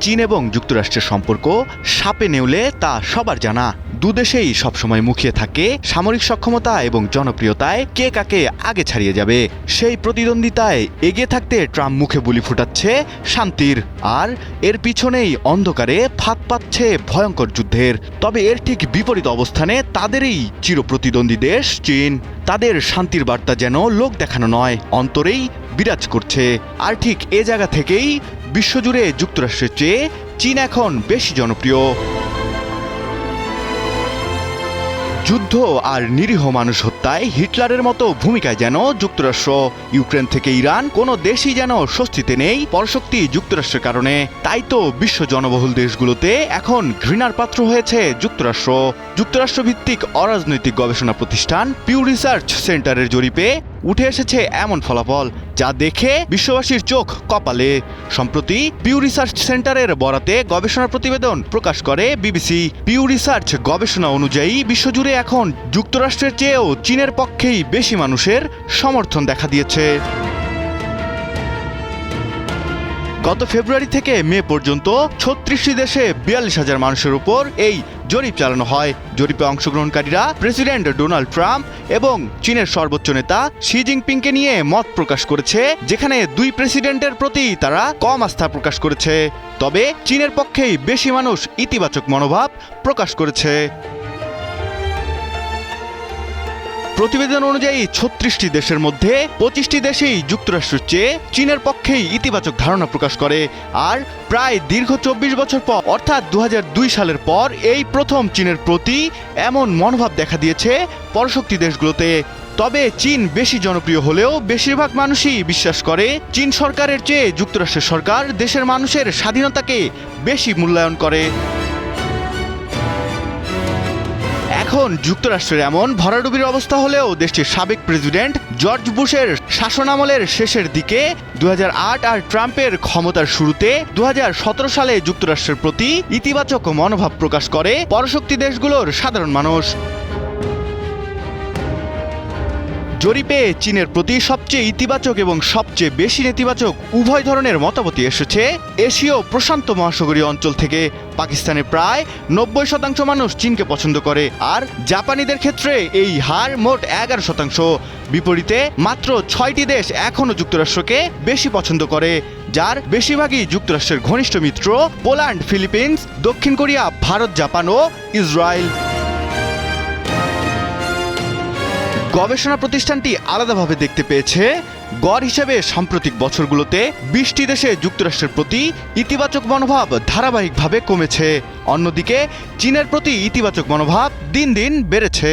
চীন এবং যুক্তরাষ্ট্রের সম্পর্ক সাপে নেউলে তা সবার জানা। দুদেশেই সবসময় মুখিয়ে থাকে সামরিক সক্ষমতা এবং জনপ্রিয়তায় কে কাকে আগে ছাড়িয়ে যাবে। সেই প্রতিদ্বন্দ্বিতায় এগিয়ে থাকতে ট্রাম্প মুখে বুলি ফুটাচ্ছে শান্তির, আর এর পিছনেই অন্ধকারে ফাঁক পাচ্ছে ভয়ঙ্কর যুদ্ধের। তবে এর ঠিক বিপরীত অবস্থানে তাদেরই চিরপ্রতিদ্বন্দ্বী দেশ চীন। তাদের শান্তির বার্তা যেন লোক দেখানো নয়, অন্তরেই বিরাজ করছে। আর ঠিক এ জায়গা থেকেই বিশ্বজুড়ে যুক্তরাষ্ট্রের চেয়ে চীন এখন বেশি জনপ্রিয়। যুদ্ধ আর নিরীহ মানুষ হত্যায় হিটলারের মতো ভূমিকায় যেন যুক্তরাষ্ট্র। ইউক্রেন থেকে ইরান, কোনো দেশই যেন স্বস্তিতে নেই পরশক্তি যুক্তরাষ্ট্রের কারণে। তাই তো বিশ্ব জনবহুল দেশগুলোতে এখন ঘৃণার পাত্র হয়েছে যুক্তরাষ্ট্র। যুক্তরাষ্ট্রভিত্তিক অরাজনৈতিক গবেষণা প্রতিষ্ঠান পিউ রিসার্চ সেন্টারের জরিপে উঠে এসেছে এমন ফলাফল, যা দেখে বিশ্ববাসীর চোখ কপালে। সম্প্রতি পিউ রিসার্চ সেন্টারের বরাতে গবেষণা প্রতিবেদন প্রকাশ করে বিবিসি। পিউ রিসার্চ গবেষণা অনুযায়ী বিশ্বজুড়ে এখন যুক্তরাষ্ট্রের চেয়েও চীনের পক্ষেই বেশি মানুষের সমর্থন দেখা দিয়েছে। গত ফেব্রুয়ারি থেকে মে পর্যন্ত ৩৬টি দেশে ৪২,০০০ মানুষের উপর এই জরিপ চালানো হয়। জরিপে অংশগ্রহণকারীরা প্রেসিডেন্ট ডোনাল্ড ট্রাম্প এবং চীনের সর্বোচ্চ নেতা শি জিনপিংকে নিয়ে মত প্রকাশ করেছে, যেখানে দুই প্রেসিডেন্টের প্রতি তারা কম আস্থা প্রকাশ করেছে। তবে চীনের পক্ষেই বেশি মানুষ ইতিবাচক মনোভাব প্রকাশ করেছে। প্রতিবেদন অনুযায়ী ৩৬টি দেশের মধ্যে ২৫টি দেশেই যুক্তরাষ্ট্রের চেয়ে চীনের পক্ষেই ইতিবাচক ধারণা প্রকাশ করে। আর প্রায় দীর্ঘ ২৪ বছর পর, অর্থাৎ ২০০২ সালের পর এই প্রথম চীনের প্রতি এমন মনোভাব দেখা দিয়েছে পরশক্তি দেশগুলোতে। তবে চীন বেশি জনপ্রিয় হলেও বেশিরভাগ মানুষই বিশ্বাস করে চীন সরকারের চেয়ে যুক্তরাষ্ট্রের সরকার দেশের মানুষের স্বাধীনতাকে বেশি মূল্যায়ন করে। এখন যুক্তরাষ্ট্রের এমন ভরাডুবির অবস্থা হলেও দেশটির সাবেক প্রেসিডেন্ট জর্জ বুশের শাসনামলের শেষের দিকে ২০০৮ আর ট্রাম্পের ক্ষমতার শুরুতে ২০১৭ সালে যুক্তরাষ্ট্রের প্রতি ইতিবাচক মনোভাব প্রকাশ করে পরশক্তি দেশগুলোর সাধারণ মানুষ। জরিপে চীনের প্রতি সবচেয়ে ইতিবাচক এবং সবচেয়ে বেশি নেতিবাচক উভয় ধরনের মতামতই এসেছে এশীয় প্রশান্ত মহাসাগরীয় অঞ্চল থেকে। পাকিস্তানে প্রায় ৯০% মানুষ চীনকে পছন্দ করে, আর জাপানিদের ক্ষেত্রে এই হার মোট ১১%। বিপরীতে মাত্র ৬টি দেশ এখনও যুক্তরাষ্ট্রকে বেশি পছন্দ করে, যার বেশিরভাগই যুক্তরাষ্ট্রের ঘনিষ্ঠ মিত্র পোল্যান্ড, ফিলিপিন্স, দক্ষিণ কোরিয়া, ভারত, জাপান ও ইসরায়েল। গবেষণা প্রতিষ্ঠানটি আলাদাভাবে দেখতে পেয়েছে গড় হিসেবে সাম্প্রতিক বছরগুলোতে ২০টি দেশে যুক্তরাষ্ট্রের প্রতি ইতিবাচক মনোভাব ধারাবাহিকভাবে কমেছে, অন্যদিকে চীনের প্রতি ইতিবাচক মনোভাব দিন দিন বেড়েছে।